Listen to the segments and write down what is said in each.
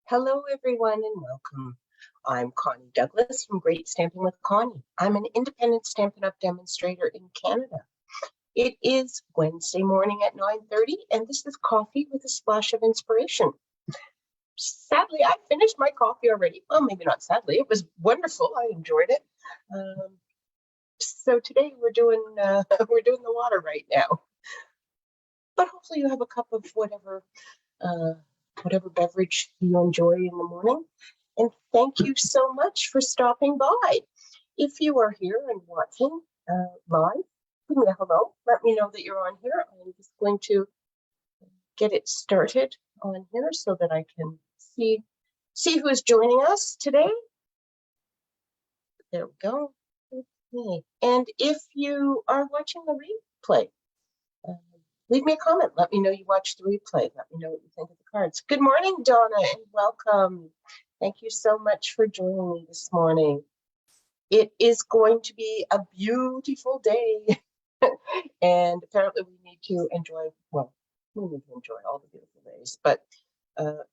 Hello, everyone, and welcome. I'm Connie Douglas from Great Stamping with Connie. I'm an independent Stampin' Up! Demonstrator in Canada. It is Wednesday morning at 9:30, and this is Coffee with a Splash of Inspiration. Sadly, I finished my coffee already. Well, maybe not sadly. It was wonderful. I enjoyed it. So today we're doing we're doing the water right now. But hopefully you have a cup of whatever beverage you enjoy in the morning. And thank you so much for stopping by. If you are here and watching live, give me a hello. Let me know that you're on here. I'm just going to get it started on here so that I can see who's joining us today. There we go. Okay. And if you are watching the replay, leave me a comment. Let me know you watched the replay. Let me know what you think of the cards. Good morning, Donna, and welcome. Thank you so much for joining me this morning. It is going to be a beautiful day. And apparently we need to enjoy, well, we need to enjoy all the beautiful days. But the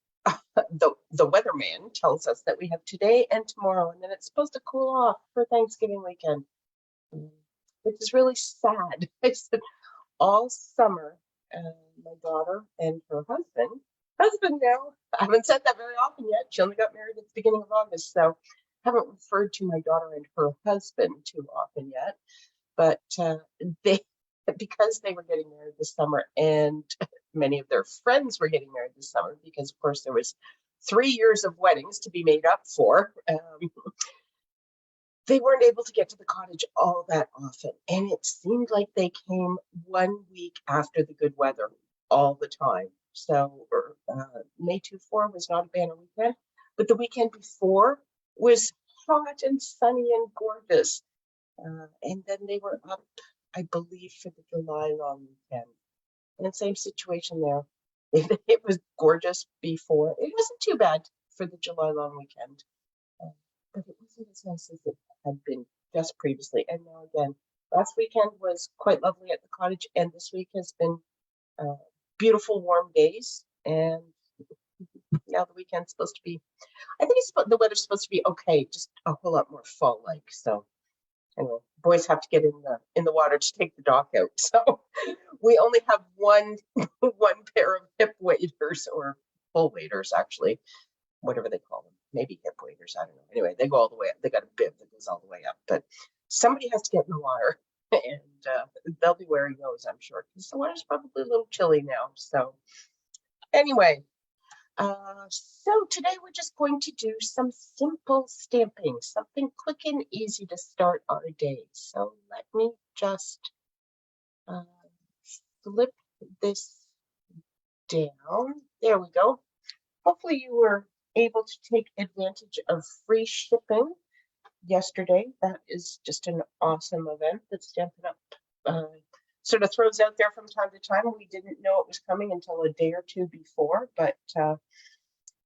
weatherman tells us that we have today and tomorrow, and then it's supposed to cool off for Thanksgiving weekend, which is really sad. All summer, my daughter and her husband now, I haven't said that very often yet. She only got married at the beginning of August, so I haven't referred to my daughter and her husband too often yet. But because they were getting married this summer, and many of their friends were getting married this summer, because of course there was 3 years of weddings to be made up for. They weren't able to get to the cottage all that often, and it seemed like they came 1 week after the good weather all the time. So May 24 was not a banner weekend, but the weekend before was hot and sunny and gorgeous. And then they were up, I believe, for the July long weekend. And the same situation there. It was gorgeous before. It wasn't too bad for the July long weekend. But it wasn't as nice as it had been just previously. And now again, last weekend was quite lovely at the cottage, and this week has been beautiful, warm days. And now the weekend's supposed to be, I think the weather's supposed to be okay, just a whole lot more fall-like. So anyway, boys have to get in the water to take the dock out. So we only have one pair of hip waders, or full waders, actually, whatever they call them. Maybe hip waders, I don't know. Anyway, they go all the way up. They got a bib that goes all the way up. But somebody has to get in the water, and they'll be wearing those, I'm sure, because the water's probably a little chilly now. So anyway, so today we're just going to do some simple stamping, something quick and easy to start our day. So let me just flip this down. There we go. Hopefully you were able to take advantage of free shipping yesterday. That is just an awesome event that Stampin' Up! Sort of throws out there from time to time. We didn't know it was coming until a day or two before, but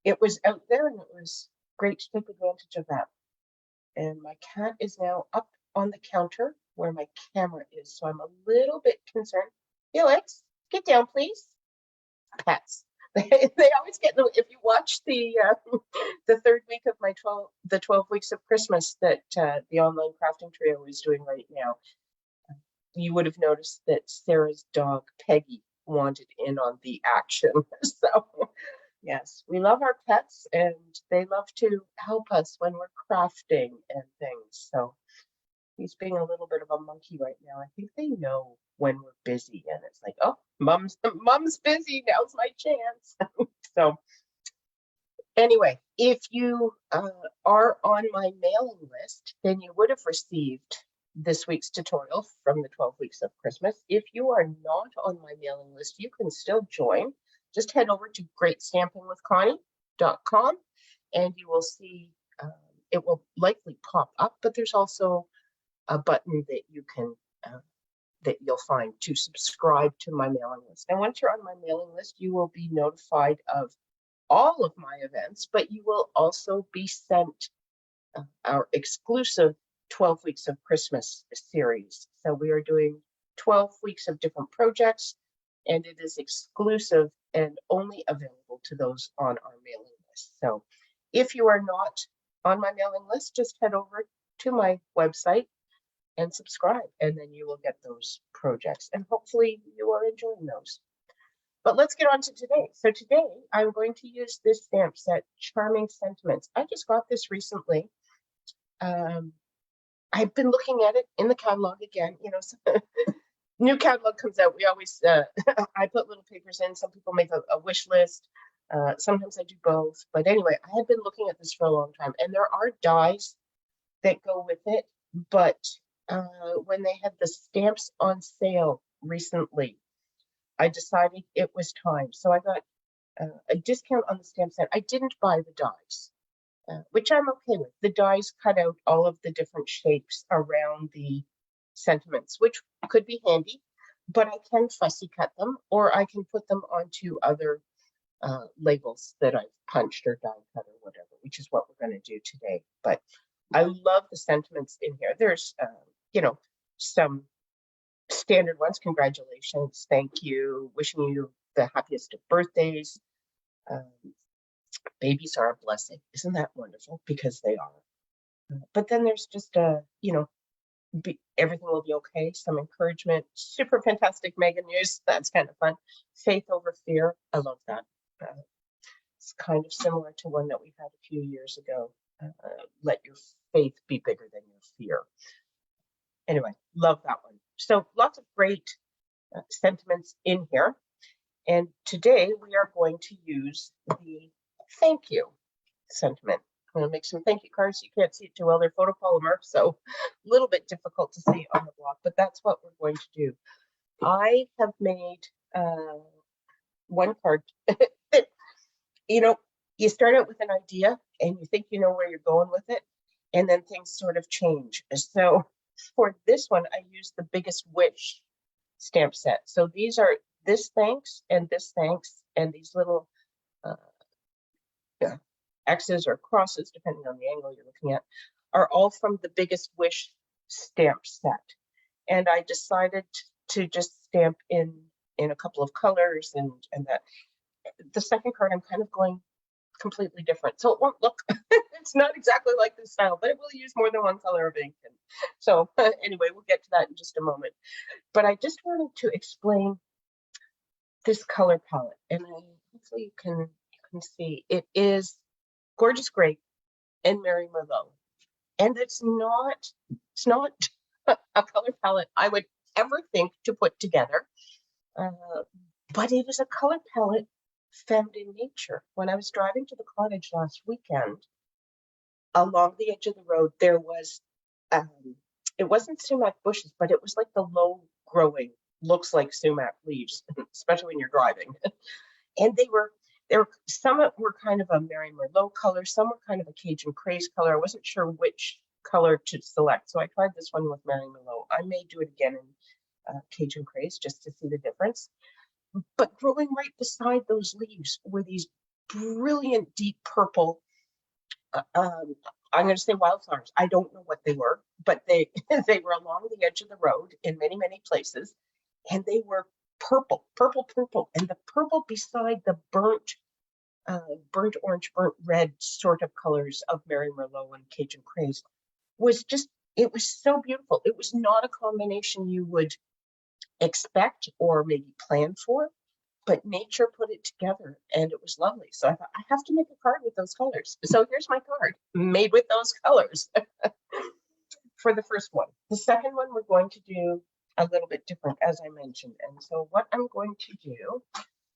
it was out there, and it was great to take advantage of that. And my cat is now up on the counter where my camera is, so I'm a little bit concerned. Felix, get down, please. Pets. They always get, if you watch the third week of the 12 weeks of Christmas that the online crafting trio is doing right now, you would have noticed that Sarah's dog Peggy wanted in on the action. So yes, we love our pets, and they love to help us when we're crafting and things. So he's being a little bit of a monkey right now. I think they know when we're busy, and it's like, oh, mom's busy, now's my chance. So anyway, if you are on my mailing list, then you would have received this week's tutorial from the 12 weeks of Christmas. If you are not on my mailing list, you can still join. Just head over to greatstampingwithconnie.com, and you will see it will likely pop up, but there's also a button that you can that you'll find to subscribe to my mailing list. And once you're on my mailing list, you will be notified of all of my events, but you will also be sent our exclusive 12 weeks of Christmas series. So we are doing 12 weeks of different projects, and it is exclusive and only available to those on our mailing list. So if you are not on my mailing list, just head over to my website and subscribe, and then you will get those projects, and hopefully you are enjoying those. But let's get on to today. So today I'm going to use this stamp set, Charming Sentiments. I just got this recently. I've been looking at it in the catalog again. You know, new catalog comes out. We always, I put little papers in. Some people make a wish list. Sometimes I do both. But anyway, I had been looking at this for a long time, and there are dies that go with it. But when they had the stamps on sale recently, I decided it was time. So I got a discount on the stamp set. I didn't buy the dies, which I'm okay with. The dies cut out all of the different shapes around the sentiments, which could be handy, but I can fussy cut them, or I can put them onto other labels that I've punched or die cut or whatever, which is what we're going to do today. But I love the sentiments in here. There's, you know, some standard ones. Congratulations, thank you, wishing you the happiest of birthdays. Babies are a blessing. Isn't that wonderful? Because they are. But then there's just, you know, everything will be okay. Some encouragement. Super fantastic mega news. That's kind of fun. Faith over fear. I love that. It's kind of similar to one that we had a few years ago. Let your faith be bigger than your fear. Anyway, love that one. So lots of great sentiments in here. And today we are going to use the thank you sentiment. I'm going to make some thank you cards. You can't see it too well. They're photopolymer, so a little bit difficult to see on the block, but that's what we're going to do. I have made one card. You know, you start out with an idea and you think you know where you're going with it, and then things sort of change. So for this one, I used the Biggest Wish stamp set. So these are this thanks, and these little X's or crosses, depending on the angle you're looking at, are all from the Biggest Wish stamp set. And I decided to just stamp in a couple of colors, and that. The second card, I'm kind of going completely different. So it won't look, it's not exactly like this style, but it will use more than one color of ink. And so anyway, we'll get to that in just a moment. But I just wanted to explain this color palette, and hopefully you can see it is Gorgeous Grape and Mary Merlot. And it's not a color palette I would ever think to put together, but it is a color palette found in nature. When I was driving to the cottage last weekend, along the edge of the road, there was, it wasn't sumac bushes, but it was like the low growing, looks like sumac leaves, especially when you're driving. And they were, some were kind of a Mary Merlot color, some were kind of a Cajun Craze color. I wasn't sure which color to select, so I tried this one with Mary Merlot. I may do it again in Cajun Craze just to see the difference. But growing right beside those leaves were these brilliant deep purple, I'm going to say wildflowers. I don't know what they were, but they they were along the edge of the road in many, many places. And they were purple. And the purple beside the burnt orange, burnt red sort of colors of Mary Merlot and Cajun Craze was just, it was so beautiful. It was not a combination you would expect or maybe plan for, but nature put it together and it was lovely. So I thought, I have to make a card with those colors. So here's my card made with those colors for the first one. The second one we're going to do a little bit different, as I mentioned. And so what I'm going to do,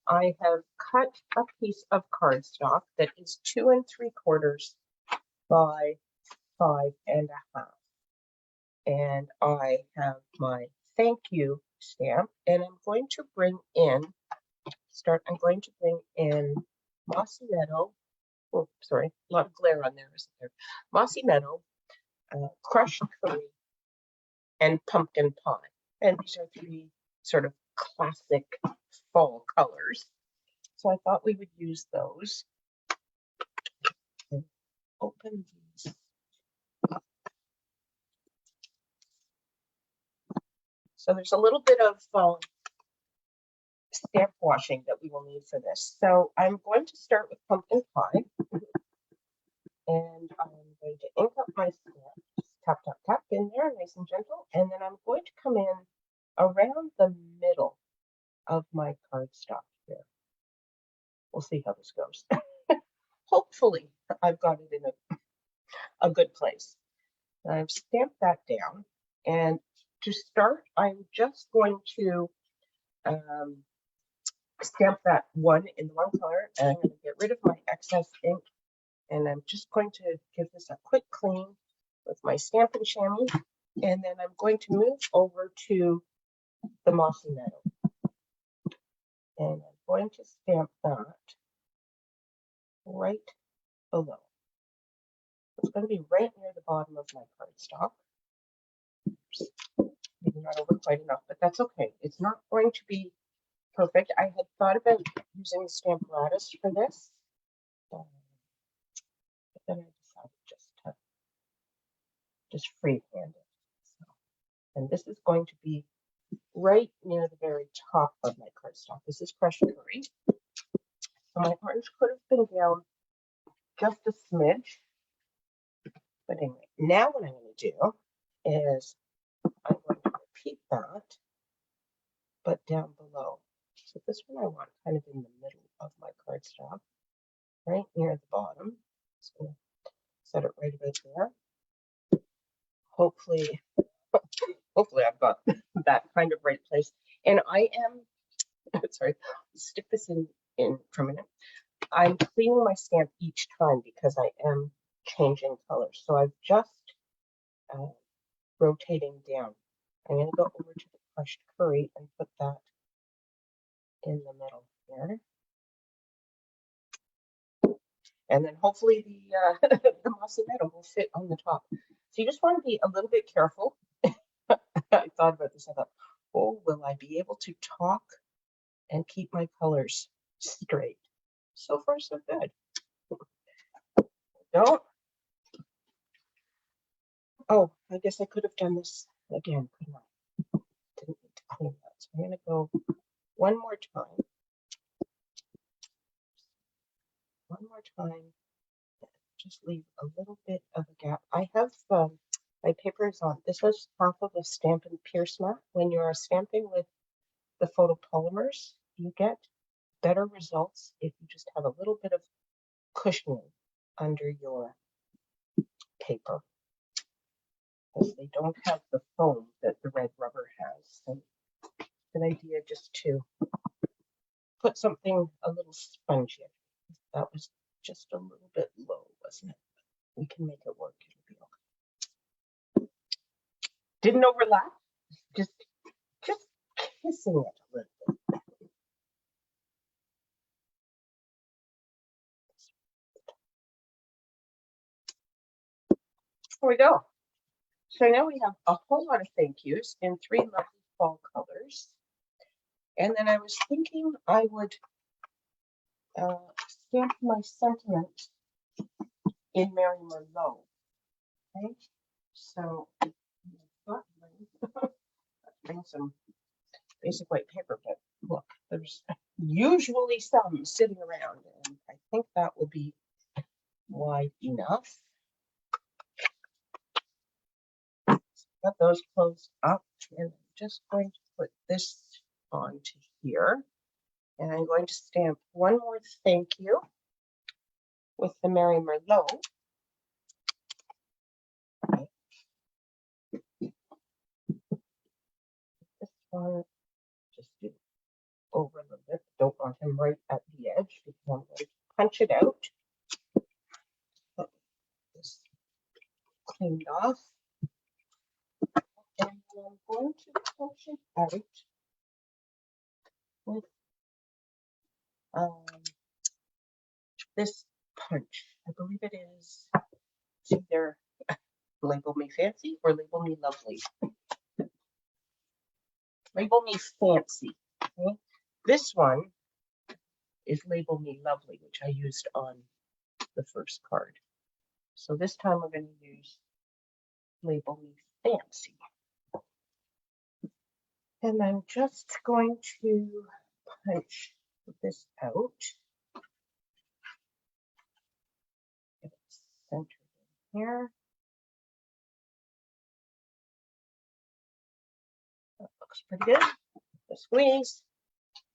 I have cut a piece of cardstock that is 2 3/4 by 5 1/2. And I have my thank you stamp, and I'm going to bring in, I'm going to bring in Mossy Meadow. Oh, sorry, a lot of glare on there, isn't there? Mossy Meadow, crushed curry, and pumpkin pie. And these are 3 sort of classic fall colors. So I thought we would use those. And open these. So there's a little bit of stamp washing that we will need for this. So I'm going to start with pumpkin pie. in there, nice and gentle. And then I'm going to come in around the middle of my cardstock here. We'll see how this goes. Hopefully, I've got it in a good place. I've stamped that down. And to start, I'm just going to stamp that one in the one color, and I'm going to get rid of my excess ink, and I'm just going to give this a quick clean with my Stampin' Chamois, and then I'm going to move over to the Mossy Meadow, and I'm going to stamp that right below. It's going to be right near the bottom of my cardstock. Maybe not over quite enough, but that's okay. It's not going to be perfect. I had thought about using Stamparatus for this, but then I decided just freehand it. So, and this is going to be right near the very top of my cardstock. This is crushed curry. So my orange could have been down just a smidge. But anyway, now what I'm going to do is I'm going to repeat that, but down below. So this one I want kind of in the middle of my cardstock, right near the bottom. Just going to set it right about there. Hopefully I've got that kind of right place. And I am, sorry, stick this in for a minute. I'm cleaning my stamp each time because I am changing colors. So I've just rotating down. I'm going to go over to the crushed curry and put that in the middle here. And then hopefully the the Mossy Meadow will fit on the top. So you just want to be a little bit careful. I thought about this. I thought, oh, will I be able to talk and keep my colors straight? So far, so good. Don't. Oh, I guess I could have done this again, couldn't I? Didn't need to clean that. So I'm going to go one more time. One more time. Just leave a little bit of a gap. I have my papers on. This was half of a Stampin' Pierce mat. When you're stamping with the photopolymers, you get better results if you just have a little bit of cushioning under your paper, because they don't have the foam that the red rubber has. So it's an idea just to put something a little spongy. That was just a little bit low, wasn't it? We can make it work. It'll be okay. Didn't overlap. Just kissing it a little bit. Here we go. So now we have a whole lot of thank yous in 3 lovely fall colors. And then I was thinking I would stamp my sentiment in Mary Merlot. Okay, so bring some basic white paper, but look, there's usually some sitting around, and I think that will be wide enough. Got those closed up, and I'm just going to put this onto here, and I'm going to stamp one more thank you with the Mary Merlot. Okay. This one, just do over a little bit. Don't want him right at the edge because I'm going to punch it out. Get this cleaned off. And I'm going to punch it out with this punch. I believe it is, it's either Label Me Fancy or Label Me Lovely. Label Me Fancy. Okay? This one is Label Me Lovely, which I used on the first card. So this time we're going to use Label Me Fancy. And I'm just going to punch this out. Get it centered in here. pretty good. A squeeze.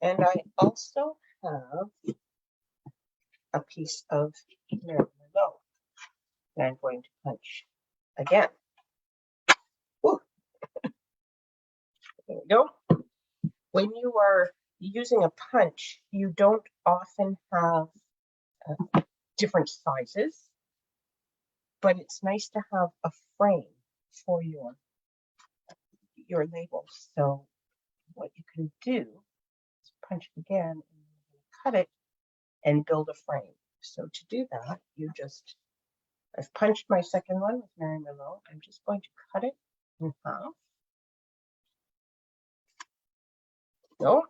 And I also have a piece of Merlot that I'm going to punch again. Woo. There we go. When you are using a punch, you don't often have different sizes, but it's nice to have a frame for your labels. So what you can do is punch it again and cut it and build a frame. So to do that, I've punched my second one with Mary Merlot. I'm just going to cut it in half. No.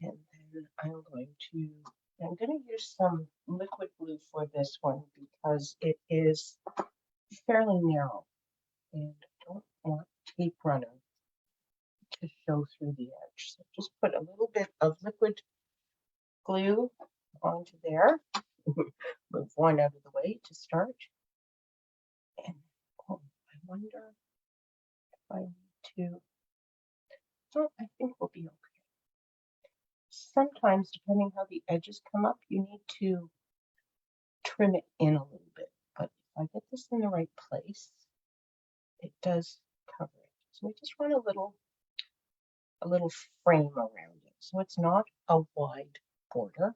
And then I'm going to use some liquid glue for this one because it is fairly narrow and I don't want tape runner to show through the edge. So just put a little bit of liquid glue onto there. Move one out of the way to start. And I wonder if I need to. Oh, I think we'll be okay. Sometimes, depending how the edges come up, you need to trim it in a little bit. But if I get this in the right place, it does cover it. So we just run a little frame around it. So it's not a wide border.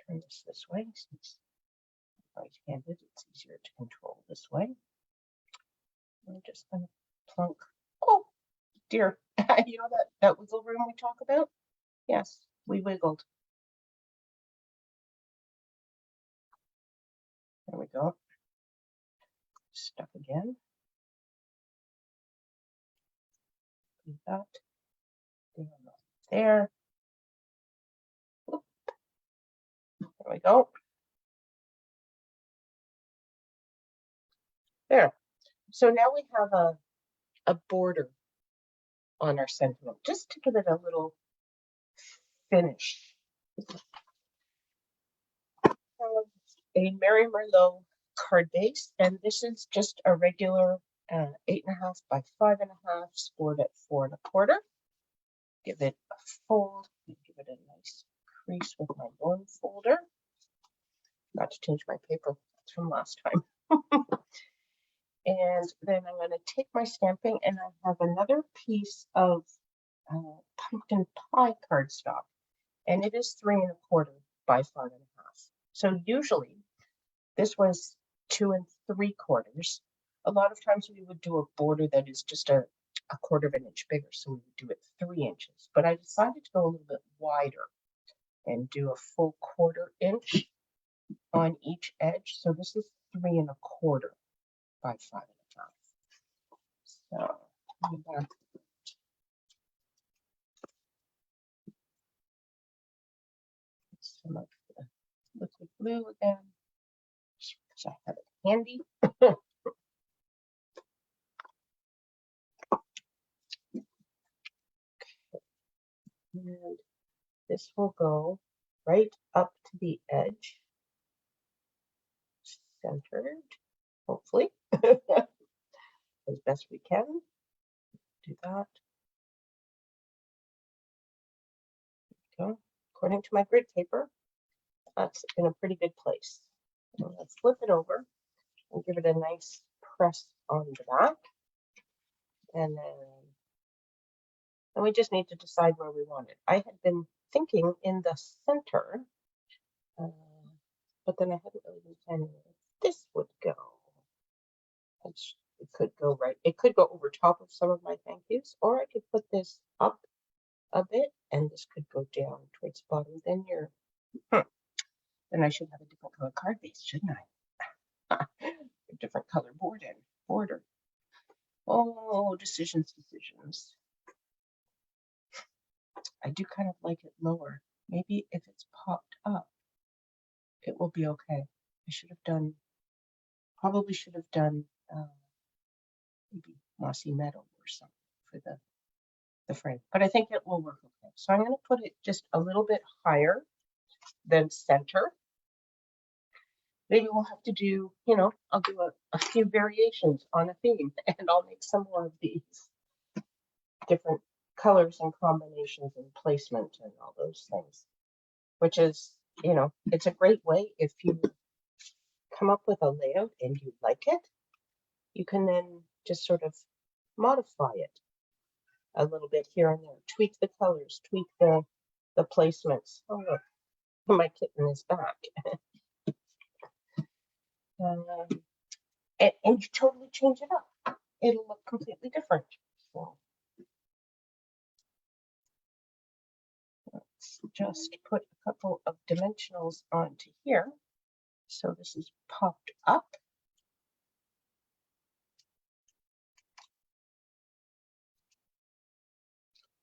Turn this way. Since I'm right-handed, it's easier to control this way. I'm just going to plunk. Oh, dear. You know that wiggle room we talk about? Yes, we wiggled. There we go. Stuck again. Leave that. There. Oop. There we go. There. So now we have a border on our sentiment, just to give it a little finish. A Mary Merlot card base, and this is just a regular 8.5 by 5.5, scored at 4 1/4. Give it a fold, and give it a nice crease with my bone folder. Not to change my paper from last time. And then I'm going to take my stamping, and I have another piece of pumpkin pie cardstock, and it is 3 1/4 by 5.5. So usually this was 2 3/4. A lot of times we would do a border that is just a 1/4 of an inch bigger, so we would do it 3 inches. But I decided to go a little bit wider and do a full 1/4 inch on each edge. So this is 3 1/4 by 5.5. So some of the liquid glue again, just because I have it handy. And this will go right up to the edge, centered, hopefully, as best we can. Do that. Go. According to my grid paper, that's in a pretty good place. So let's flip it over and give it a nice press on the back. And then we just need to decide where we want it. I had been thinking in the center, but then I hadn't really been planning where this would go. It could go right. It could go over top of some of my thank yous, or I could put this up a bit, and this could go down towards the bottom. Then then I should have a different color card base, shouldn't I? A different color border. Oh, decisions. I do kind of like it lower. Maybe if it's popped up, it will be okay. Probably should have done maybe mossy meadow or something for the frame, but I think it will work okay. So I'm going to put it just a little bit higher than center. maybe we'll have to do, I'll do a few variations on a theme, and I'll make some more of these different colors and combinations and placement and all those things, which is, it's a great way if you come up with a layout and you like it, you can then just sort of modify it a little bit here and there, tweak the colors, tweak the placements. Oh look, my kitten is back. And you totally change it up. It'll look completely different. So let's just put a couple of dimensionals onto here. So this is popped up.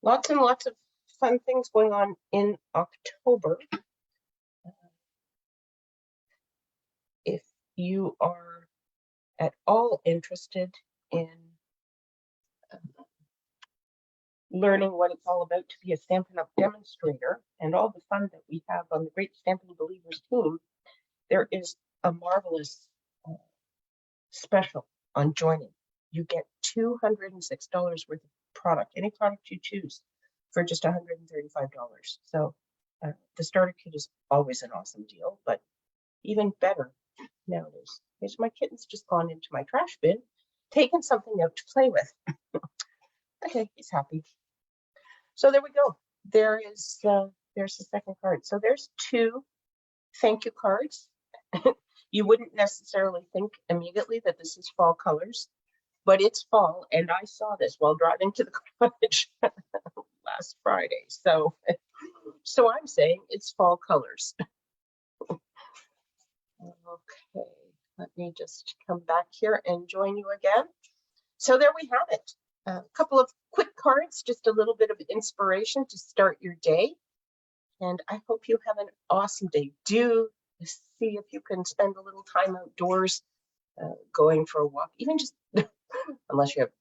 Lots and lots of fun things going on in October. If you are at all interested in learning what it's all about to be a Stampin' Up! Demonstrator and all the fun that we have on the Great Stampin' Believers team, there is a marvelous special on joining. You get $206 worth of product, any product you choose, for just $135. So the starter kit is always an awesome deal, but even better nowadays. Here's my kitten's just gone into my trash bin, taking something out to play with. Okay, he's happy. So there we go. There's the second card. So there's two thank you cards. You wouldn't necessarily think immediately that this is fall colors, but it's fall, and I saw this while driving to the cottage last Friday. So I'm saying it's fall colors. Okay, let me just come back here and join you again. So there we have it. A couple of quick cards, just a little bit of inspiration to start your day. And I hope you have an awesome day. Do see if you can spend a little time outdoors, going for a walk, even just unless you have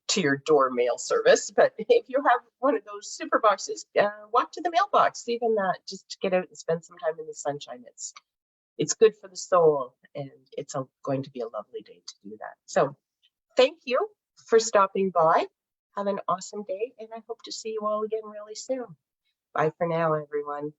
to your door mail service. But if you have one of those super boxes, walk to the mailbox. Even that, just to get out and spend some time in the sunshine. It's good for the soul, and it's going to be a lovely day to do that. So thank you for stopping by. Have an awesome day, and I hope to see you all again really soon. Bye for now, everyone.